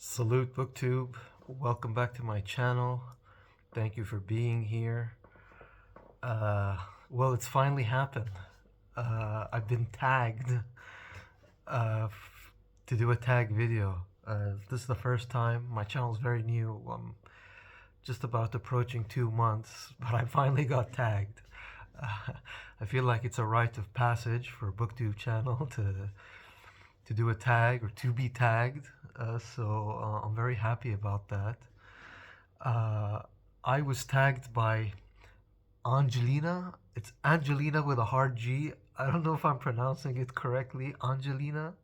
Salute BookTube, welcome back to my channel. Thank you for being here. Well, it's finally happened. I've been tagged to do a tag video. This is the first time. My channel is very new. I'm just about approaching 2 months, but I finally got tagged. I feel like it's a rite of passage for a BookTube channel to do a tag or to be tagged. So I'm very happy about that. I was tagged by Angelina. It's Angelina with a hard G. I don't know if I'm pronouncing it correctly. Angelina.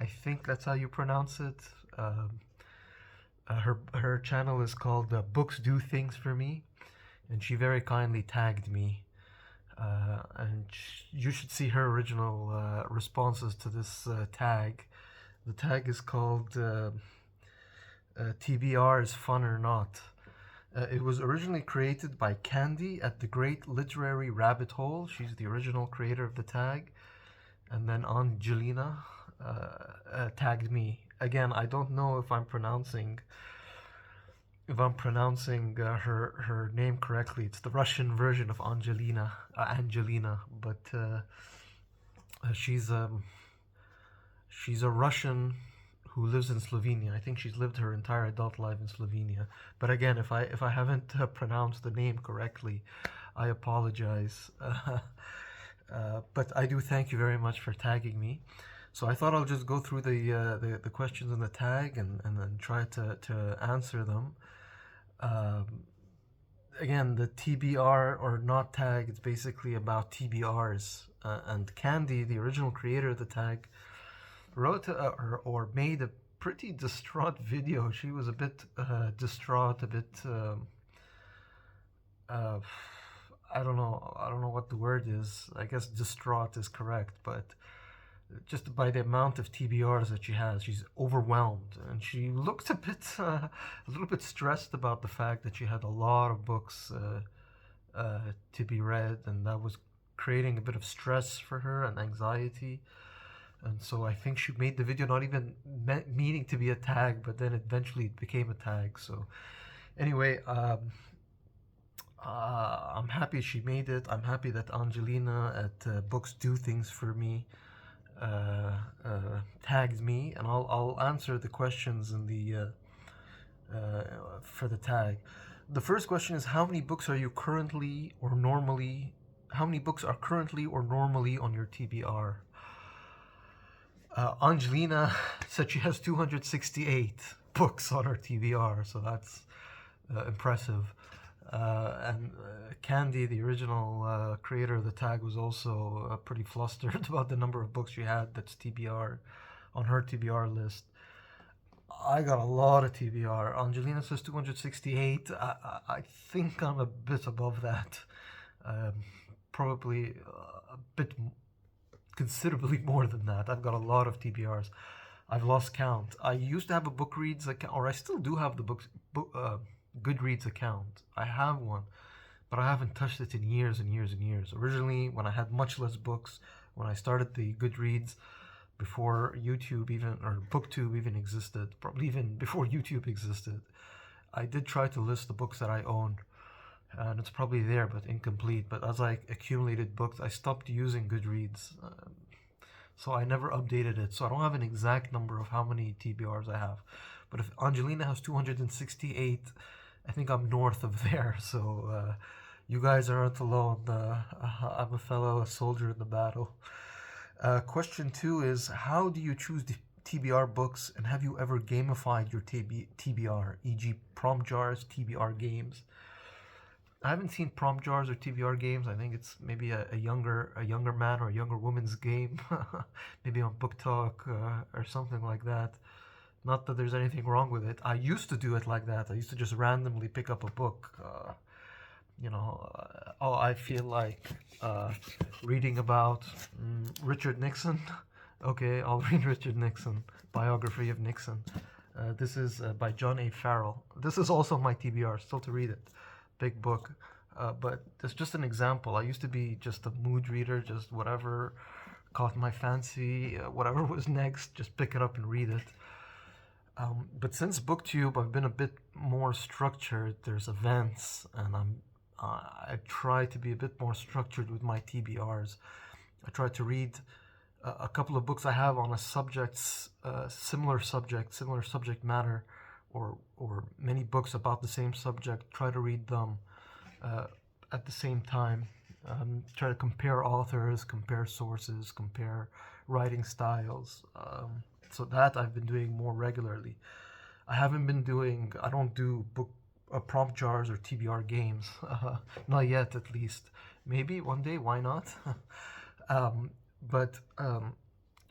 I think that's how you pronounce it. Her channel is called Books Do Things for Me, and she very kindly tagged me. And you should see her original responses to this tag. The tag is called TBRs Fun or Not. It was originally created by Candy at the Great Literary Rabbit Hole. She's the original creator of the tag. And then Angelina tagged me. Again, I don't know if I'm pronouncing her name correctly. It's the Russian version of Angelina, but she's a Russian who lives in Slovenia. I think she's lived her entire adult life in Slovenia. But again, if I haven't pronounced the name correctly, I apologize. But I do thank you very much for tagging me. So I thought I'll just go through the questions in the tag and then try to answer them. Again, the TBR or not tag is basically about TBRs. And Candy, the original creator of the tag, wrote or made a pretty distraught video. She was a bit distraught, a bit I don't know what the word is. I guess distraught is correct, but just by the amount of TBRs that she has, she's overwhelmed, and she looked a little bit stressed about the fact that she had a lot of books to be read, and that was creating a bit of stress for her and anxiety. And so I think she made the video not even meaning to be a tag, but then eventually it became a tag. So anyway, I'm happy she made it. I'm happy that Angelina at Books Do Things for Me tagged me, and I'll answer the questions in the for the tag. The first question is, how many books are currently or normally on your TBR? Angelina said she has 268 books on her TBR, so that's impressive. And Candy, the original creator of the tag, was also pretty flustered about the number of books she had that's TBR on her TBR list. I got a lot of TBR. Angelina says 268. I think I'm a bit above that. Probably a bit considerably more than that. I've got a lot of TBRs. I've lost count. I used to have a Bookreads account, or I still do have the Goodreads account. I have one, but I haven't touched it in years and years and years. Originally, when I had much less books, when I started the Goodreads, before YouTube even, or BookTube even existed, probably even before YouTube existed, I did try to list the books that I own, and it's probably there but incomplete. But as I accumulated books, I stopped using Goodreads, so I never updated it. So I don't have an exact number of how many TBRs I have. But if Angelina has 268, I think I'm north of there. So you guys aren't alone. I'm a fellow soldier in the battle. Question 2 is, how do you choose the TBR books, and have you ever gamified your TBR, e.g. prompt jars, TBR games? I haven't seen prompt jars or TBR games. I think it's maybe a younger man or a younger woman's game, maybe on Book Talk or something like that. Not that there's anything wrong with it. I used to do it like that. I used to just randomly pick up a book. I feel like reading about Richard Nixon. Okay, I'll read Richard Nixon, biography of Nixon. This is by John A. Farrell. This is also my TBR, still to read it. Big book. But it's just an example. I used to be just a mood reader, just whatever caught my fancy, whatever was next, just pick it up and read it. But since BookTube, I've been a bit more structured. There's events, and I try to be a bit more structured with my TBRs. I try to read a couple of books I have on a similar subject matter, or many books about the same subject. Try to read them uh, at the same time. Try to compare authors, compare sources, compare writing styles. So that I've been doing more regularly. I don't do book prompt jars or TBR games. Not yet, at least. Maybe one day, why not? But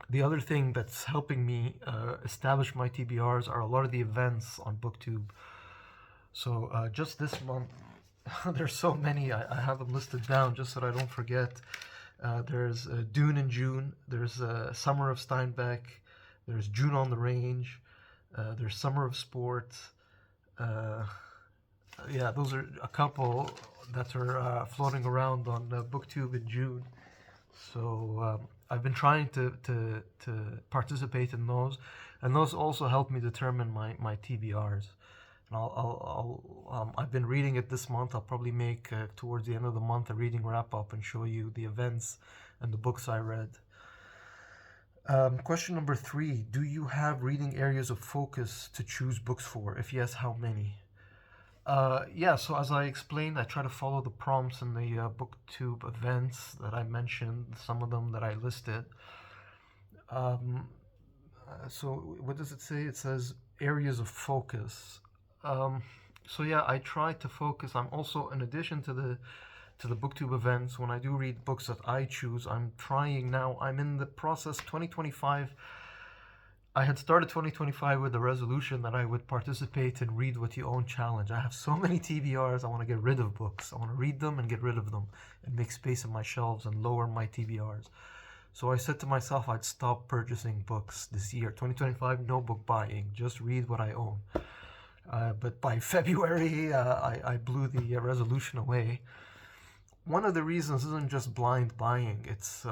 the other thing that's helping me establish my TBRs are a lot of the events on BookTube. So just this month, there's so many. I have them listed down just so that I don't forget. There's Dune in June. There's Summer of Steinbeck. There's June on the Range. There's Summer of Sport. Uh, yeah, those are a couple that are floating around on BookTube in June. So I've been trying to participate in those, and those also help me determine my TBRs. And I've been reading it this month. I'll probably make towards the end of the month a reading wrap up and show you the events and the books I read. Question number 3: do you have reading areas of focus to choose books for? If yes, how many? Yeah, so as I explained, I try to follow the prompts in the BookTube events that I mentioned, some of them that I listed. So what does it say? It says areas of focus. So yeah, I try to focus. I'm also, in addition to the BookTube events, when I do read books that I choose, I'm in the process 2025. I had started 2025 with a resolution that I would participate in Read What You Own challenge. I have so many TBRs, I want to get rid of books. I want to read them and get rid of them and make space in my shelves and lower my TBRs. So I said to myself I'd stop purchasing books this year. 2025, no book buying, just read what I own. But by February, I blew the resolution away. One of the reasons isn't just blind buying. It's,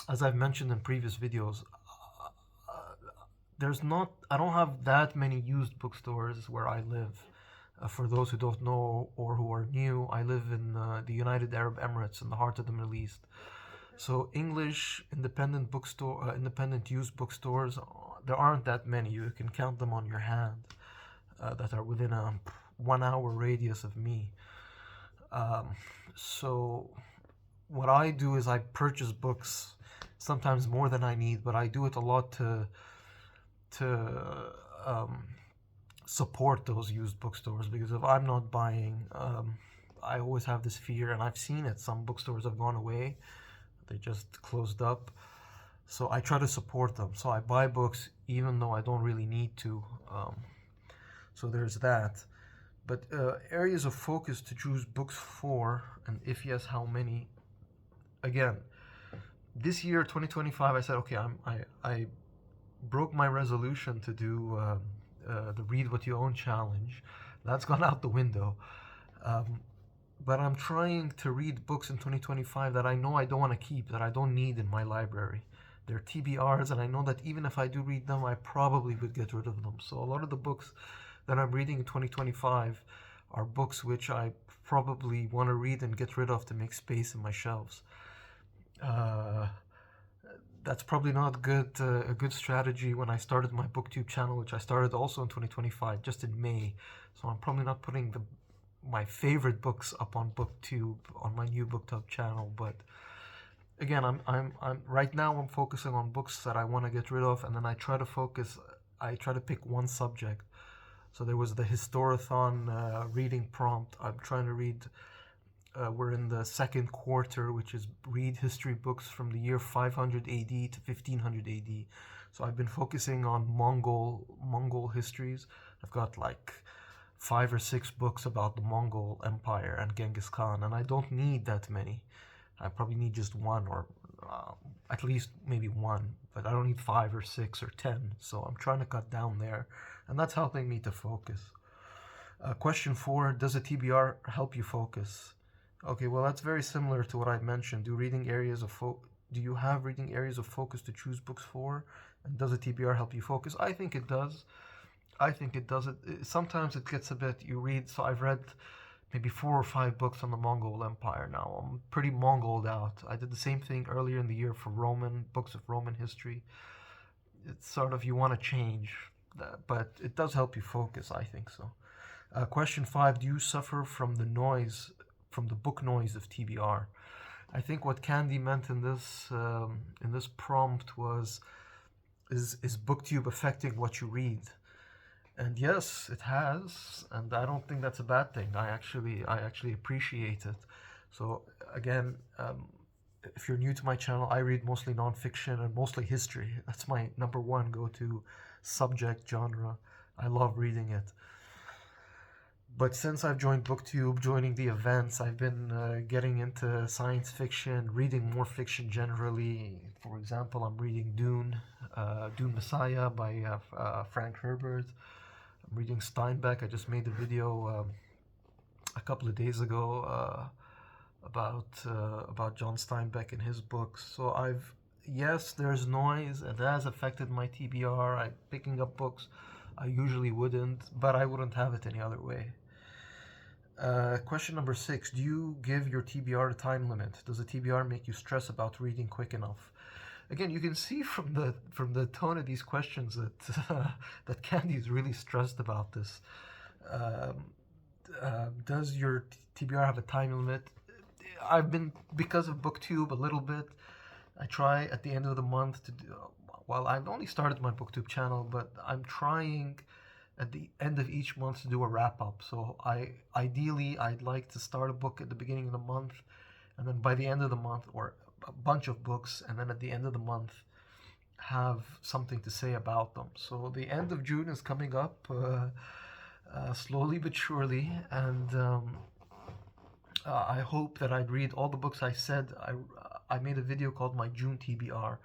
as I've mentioned in previous videos, I don't have that many used bookstores where I live. For those who don't know or who are new, I live in the United Arab Emirates in the heart of the Middle East. So English independent used bookstores, there aren't that many. You can count them on your hand that are within a 1 hour radius of me. So what I do is I purchase books, sometimes more than I need, but I do it a lot to support those used bookstores, because if I'm not buying, I always have this fear, and I've seen it. Some bookstores have gone away. They just closed up. So I try to support them. So I buy books even though I don't really need to. So there's that. But areas of focus to choose books for, and if yes, how many? Again, this year, 2025, I said, okay, I broke my resolution to do the Read What You Own challenge. That's gone out the window. But I'm trying to read books in 2025 that I know I don't want to keep, that I don't need in my library. They're TBRs, and I know that even if I do read them, I probably would get rid of them. So a lot of the books that I'm reading in 2025 are books which I probably want to read and get rid of to make space in my shelves. That's probably not a good strategy when I started my BookTube channel, which I started also in 2025, just in May. So I'm probably not putting my favorite books up on BookTube on my new BookTube channel. But again, I'm right now I'm focusing on books that I want to get rid of, and then I try to pick one subject. So there was the Historathon reading prompt. I'm trying to read. We're in the second quarter, which is read history books from the year 500 AD to 1500 AD. So I've been focusing on Mongol histories. I've got like 5 or 6 books about the Mongol Empire and Genghis Khan, and I don't need that many. I probably need just one, or at least maybe one, but I don't need 5 or 6 or 10. So I'm trying to cut down there, and that's helping me to focus. Question 4: does a TBR help you focus? Okay, well, that's very similar to what I mentioned. Do you have reading areas of focus to choose books for? And does a TBR help you focus? I think it does. I think it does. Sometimes it gets a bit, you read, so I've read maybe 4 or 5 books on the Mongol Empire now. I'm pretty Mongoled out. I did the same thing earlier in the year for Roman, books of Roman history. It's sort of, you want to change, but it does help you focus, I think so. Question 5, do you suffer from the noise, from the book noise of TBR? I think what Candy meant in this prompt was, is BookTube affecting what you read? And yes, it has, and I don't think that's a bad thing. I actually appreciate it. So again, if you're new to my channel, I read mostly nonfiction and mostly history. That's my #1 go-to subject genre. I love reading it. But since I've joined BookTube, joining the events, I've been getting into science fiction, reading more fiction generally. For example, I'm reading Dune, Dune Messiah by Frank Herbert. I'm reading Steinbeck. I just made a video a couple of days ago about John Steinbeck and his books. So yes, there's noise, and it has affected my TBR. I'm picking up books I usually wouldn't, but I wouldn't have it any other way. Question number 6, do you give your TBR a time limit? Does a TBR make you stress about reading quick enough? Again, you can see from the tone of these questions that that Candy is really stressed about this. Does your TBR have a time limit? I've been, because of BookTube a little bit, I try at the end of the month to do, well, I've only started my BookTube channel, but I'm trying at the end of each month to do a wrap-up. So ideally, I'd like to start a book at the beginning of the month, and then by the end of the month, or a bunch of books, and then at the end of the month, have something to say about them. So the end of June is coming up, slowly but surely, and I hope that I'd read all the books I said. I made a video called my June TBR,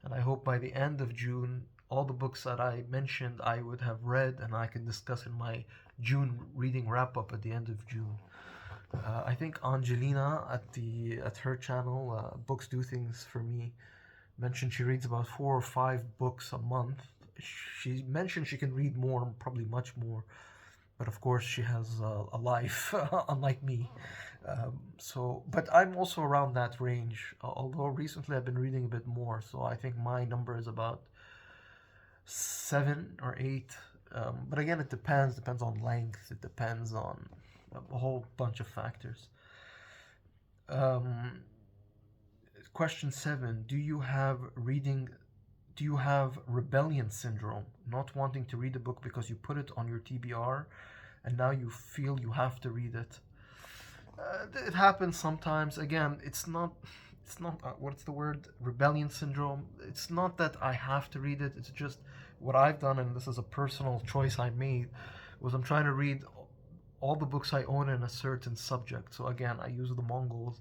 and I hope by the end of June, all the books that I mentioned I would have read, and I can discuss in my June reading wrap-up at the end of June. I think Angelina at her channel, Books Do Things For Me, mentioned she reads about 4 or 5 books a month. She mentioned she can read more, probably much more, but of course she has a life, unlike me. But I'm also around that range, although recently I've been reading a bit more, so I think my number is about 7 or 8. But again, it depends on length, it depends on a whole bunch of factors. Question 7, do you have rebellion syndrome, not wanting to read a book because you put it on your TBR and now you feel you have to read it? It happens sometimes. Again, it's not what's the word, rebellion syndrome. It's not that I have to read it, it's just what I've done, and this is a personal choice I made, was I'm trying to read all the books I own in a certain subject. So again, I use the Mongols.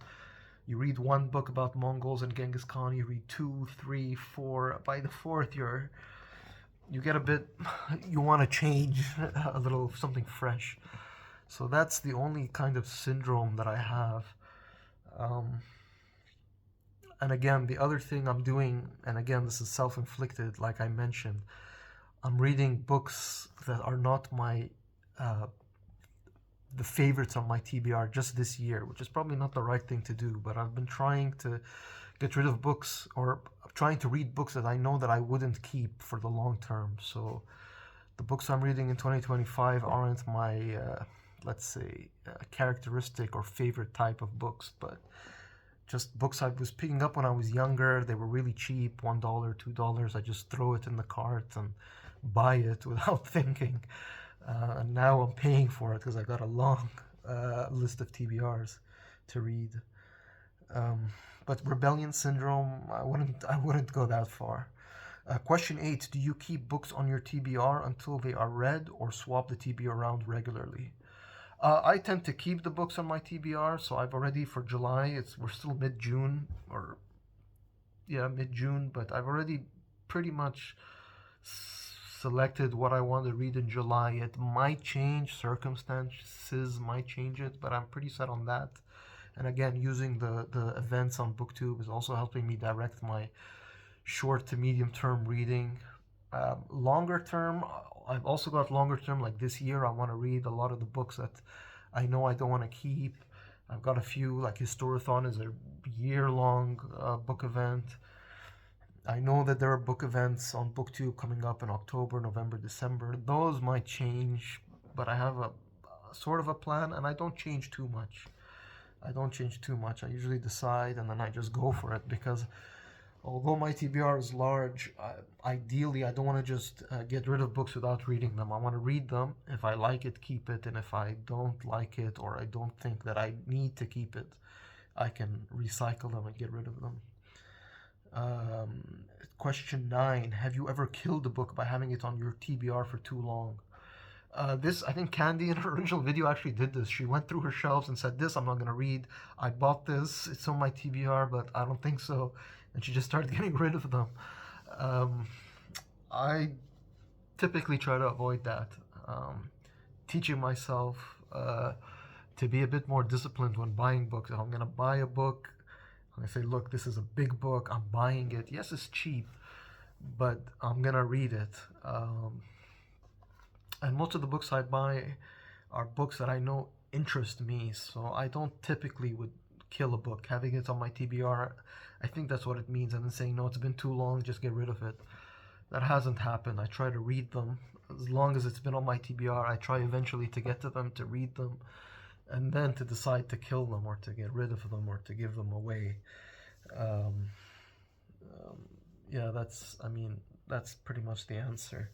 You read 1 book about Mongols and Genghis Khan, you read 2, 3, 4. By the 4th, you get a bit, you want to change a little, something fresh. So that's the only kind of syndrome that I have. And again, the other thing I'm doing, and again, this is self-inflicted, like I mentioned, I'm reading books that are not the favorites on my TBR just this year, which is probably not the right thing to do, but I've been trying to get rid of books, or trying to read books that I know that I wouldn't keep for the long term. So the books I'm reading in 2025 aren't my, let's say, characteristic or favorite type of books, but just books I was picking up when I was younger. They were really cheap, $1, $2. I just throw it in the cart and buy it without thinking. And now I'm paying for it because I got a long list of TBRs to read. But rebellion syndrome, I wouldn't go that far. Question 8, do you keep books on your TBR until they are read, or swap the TBR around regularly? I tend to keep the books on my TBR, so I've already, for July, we're still mid-June, mid-June, but I've already pretty much selected what I want to read in July. It might change, circumstances might change it, but I'm pretty set on that. And again, using the events on BookTube is also helping me direct my short to medium term reading. Longer term, I've also got longer term, like this year, I want to read a lot of the books that I know I don't want to keep. I've got a few, like Historathon is a year long book event. I know that there are book events on BookTube coming up in October, November, December. Those might change, but I have a sort of a plan, and I don't change too much. I don't change too much. I usually decide and then I just go for it because although my TBR is large, ideally I don't want to just get rid of books without reading them. I want to read them. If I like it, keep it. And if I don't like it or I don't think that I need to keep it, I can recycle them and get rid of them. Question 9. Have you ever killed a book by having it on your TBR for too long? I think Candy in her original video actually did this. She went through her shelves and said, this I'm not going to read. I bought this. It's on my TBR, but I don't think so. And she just started getting rid of them. I typically try to avoid that. Teaching myself to be a bit more disciplined when buying books. If I'm going to buy a book, I'm going to say, look, this is a big book. I'm buying it. Yes, it's cheap, but I'm going to read it. And most of the books I buy are books that I know interest me, so I don't typically would kill a book. Having it on my TBR, I think that's what it means. And then saying, no, it's been too long, just get rid of it. That hasn't happened. I try to read them. As long as it's been on my TBR, I try eventually to get to them, to read them, and then to decide to kill them or to get rid of them or to give them away. Yeah, that's pretty much the answer.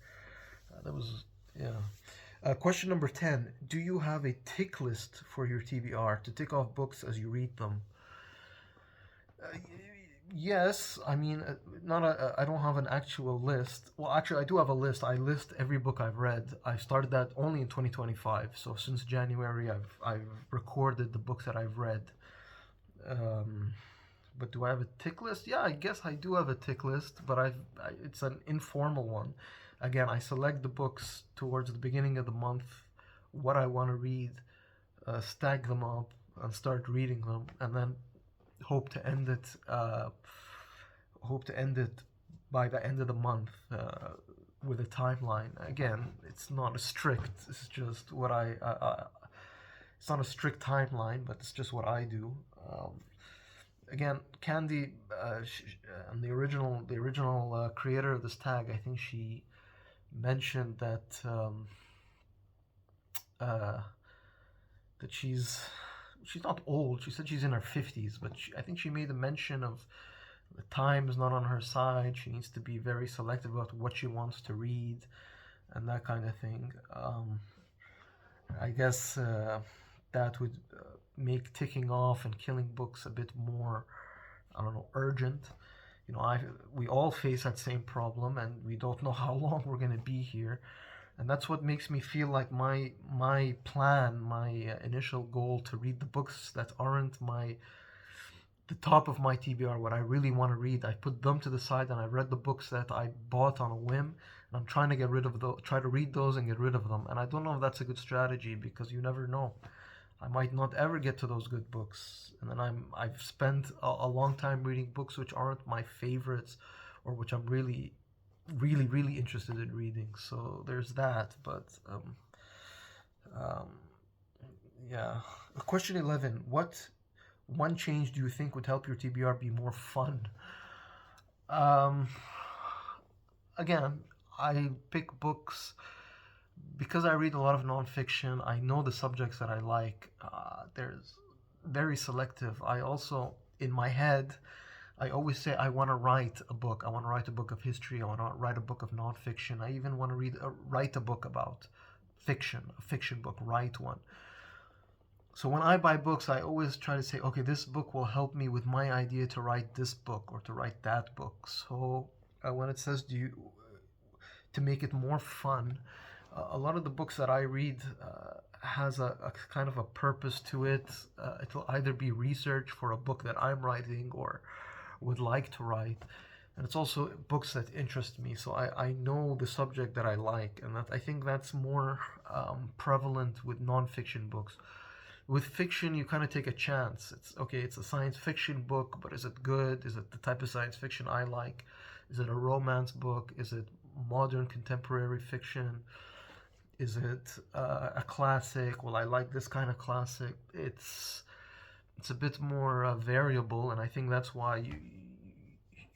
Question number 10. Do you have a tick list for your TBR to tick off books as you read them? Yes. I don't have an actual list. Well, actually, I do have a list. I list every book I've read. I started that only in 2025. So since January, I've recorded the books that I've read. But do I have a tick list? Yeah, I guess I do have a tick list, but it's an informal one. Again, I select the books towards the beginning of the month, what I want to read, stack them up, and start reading them, and then hope to end it. By the end of the month with a timeline. Again, it's not strict. It's just what it's not a strict timeline, but it's just what I do. Again, Candy, and the original creator of this tag, I think she mentioned that that she's not old. She said she's in her 50s, but I think she made a mention of the time is not on her side. She needs to be very selective about what she wants to read and that kind of thing. I guess that would make ticking off and killing books a bit more, I don't know, urgent. We all face that same problem, and we don't know how long we're going to be here. And that's what makes me feel like my plan, my initial goal to read the books that aren't the top of my TBR, what I really want to read, I put them to the side, and I read the books that I bought on a whim, and I'm trying to get rid of those, try to read those and get rid of them. And I don't know if that's a good strategy, because you never know. I might not ever get to those good books, and then I've spent a long time reading books which aren't my favorites, or which I'm really, really, really interested in reading. So there's that. But yeah. Question 11. What one change do you think would help your TBR be more fun? Again, I pick books because I read a lot of nonfiction. I know the subjects that I like. There's very selective. I also, in my head, I always say I want to write a book. I want to write a book of history. I want to write a book of nonfiction. I even want to write a book about fiction, a fiction book, write one. So when I buy books, I always try to say, okay, this book will help me with my idea to write this book or to write that book. So when it says to make it more fun, a lot of the books that I read has a kind of a purpose to it. It will either be research for a book that I'm writing or would like to write. And it's also books that interest me. So I know the subject that I like. And I think that's more prevalent with nonfiction books. With fiction, you kind of take a chance. It's a science fiction book, but is it good? Is it the type of science fiction I like? Is it a romance book? Is it modern contemporary fiction? Is it a classic? Well, I like this kind of classic. It's a bit more variable, and I think that's why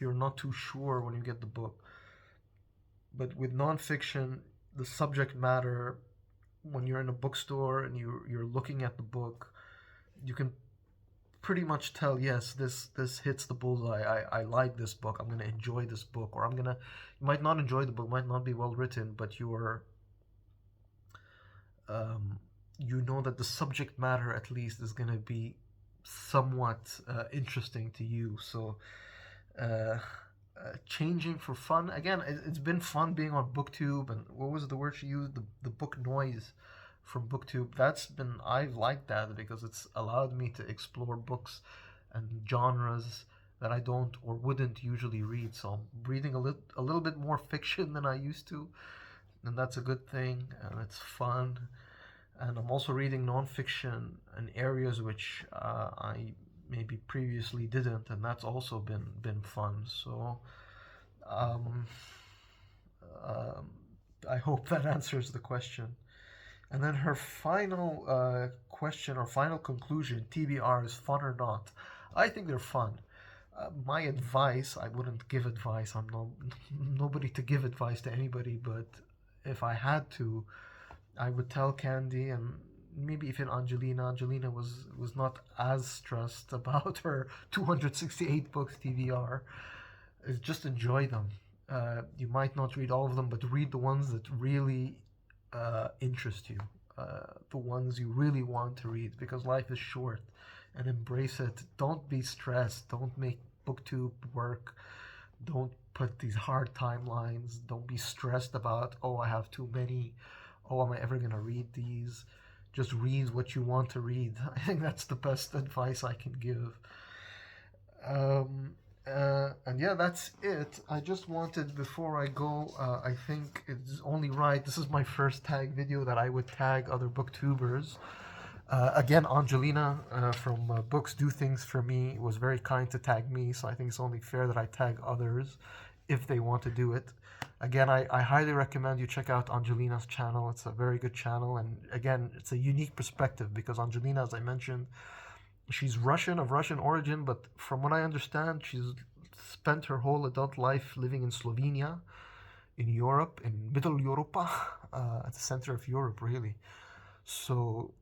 you're not too sure when you get the book. But with nonfiction, the subject matter, when you're in a bookstore and you're looking at the book, you can pretty much tell, yes, this hits the bullseye. I like this book. I'm gonna enjoy this book, or you might not enjoy the book, might not be well written, but um, you know that the subject matter at least is gonna be somewhat interesting to you. So changing for fun again, it's been fun being on booktube. And what was the word she used, the book noise from booktube? I've liked that because it's allowed me to explore books and genres that I don't or wouldn't usually read. So I'm reading a little bit more fiction than I used to, and that's a good thing, and it's fun. And I'm also reading nonfiction in areas which I maybe previously didn't, and that's also been fun. So um, um, I hope that answers the question. And then her final question or final conclusion: TBR is fun or not? I think they're fun. My advice, I wouldn't give advice. I'm nobody to give advice to anybody, but if I had to, I would tell Candy, and maybe even Angelina was not as stressed about her 268 books TVR. Is just enjoy them. You might not read all of them, but read the ones that really interest you, the ones you really want to read, because life is short, and embrace it. Don't be stressed. Don't make booktube work. Don't put these hard timelines. Don't be stressed about, oh, I have too many. Oh, am I ever going to read these? Just read what you want to read. I think that's the best advice I can give. And yeah, that's it. I just wanted, before I go, I think it's only right. This is my first tag video that I would tag other booktubers. Again, Angelina from Books Do Things For Me was very kind to tag me, so I think it's only fair that I tag others if they want to do it. Again, I highly recommend you check out Angelina's channel. It's a very good channel, and again, it's a unique perspective because Angelina, as I mentioned, she's Russian, of Russian origin, but from what I understand, she's spent her whole adult life living in Slovenia, in Europe, in Middle Europa, at the center of Europe, really. So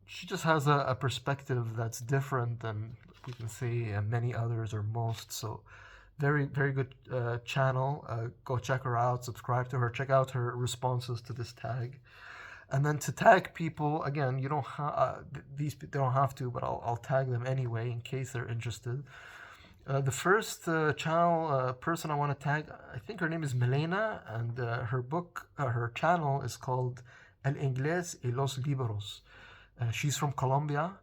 she just has a perspective that's different than we can say many others or most. So very, very good channel. Go check her out, subscribe to her, check out her responses to this tag. And then to tag people, again, you don't they don't have to, but I'll tag them anyway in case they're interested. The first person I want to tag, I think her name is Milena, and her channel is called El Inglés y los Libros. She's from Colombia.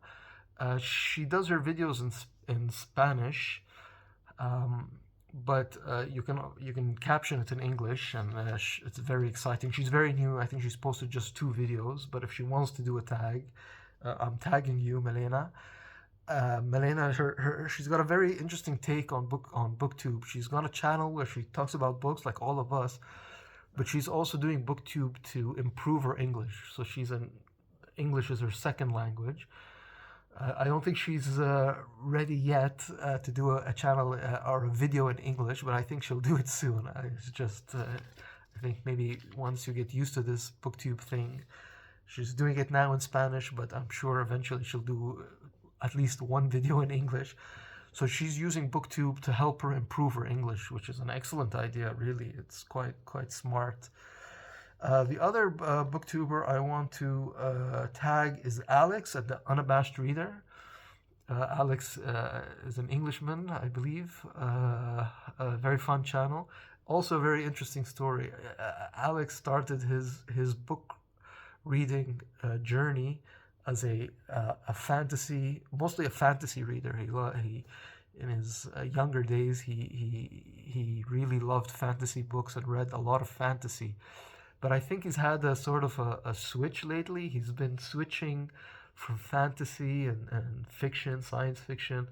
She does her videos in Spanish, but you can caption it in English, and it's very exciting. She's very new. I think she's posted just 2 videos, but if she wants to do a tag, I'm tagging you, Milena. Milena, she's got a very interesting take on BookTube. She's got a channel where she talks about books like all of us, but she's also doing BookTube to improve her English. So English is her second language. I don't think she's ready yet to do a channel or a video in English, but I think she'll do it soon. I think maybe once you get used to this BookTube thing, she's doing it now in Spanish, but I'm sure eventually she'll do at least one video in English. So she's using BookTube to help her improve her English, which is an excellent idea, really. It's quite smart. The other booktuber I want to tag is Alex at the Unabashed Reader. Alex is an Englishman, I believe. A very fun channel. Also a very interesting story. Alex started his book reading journey as mostly a fantasy reader. He in his younger days, he really loved fantasy books and read a lot of fantasy. But I think he's had a sort of a switch lately. He's been switching from fantasy and fiction, science fiction,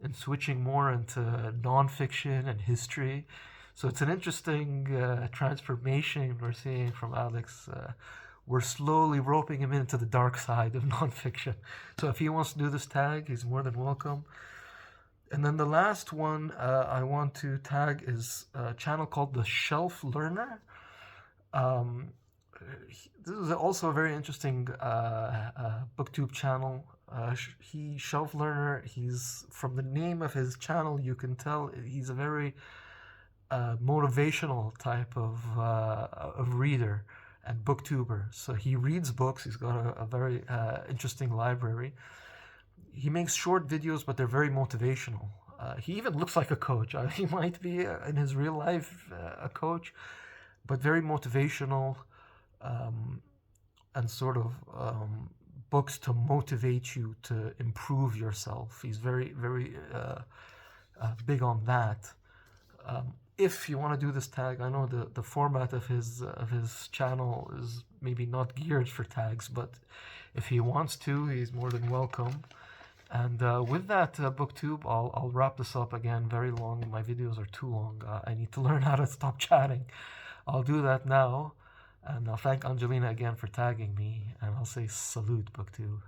and switching more into nonfiction and history. So it's an interesting transformation we're seeing from Alex. We're slowly roping him into the dark side of nonfiction. So if he wants to do this tag, he's more than welcome. And then the last one I want to tag is a channel called The Shelf Learner. Um, this is also a very interesting booktube channel. Shelf Learner. He's, from the name of his channel, you can tell he's a very motivational type of reader and booktuber. So he reads books. He's got a very interesting library. He makes short videos, but they're very motivational. He even looks like a coach. He might be in his real life a coach, but very motivational, and sort of books to motivate you to improve yourself. He's very, very big on that. If you want to do this tag, I know the format of his channel is maybe not geared for tags, but if he wants to, he's more than welcome. And with that, booktube, I'll wrap this up. Again, very long. My videos are too long. I need to learn how to stop chatting. I'll do that now. And I'll thank Angelina again for tagging me. And I'll say salute, booktube.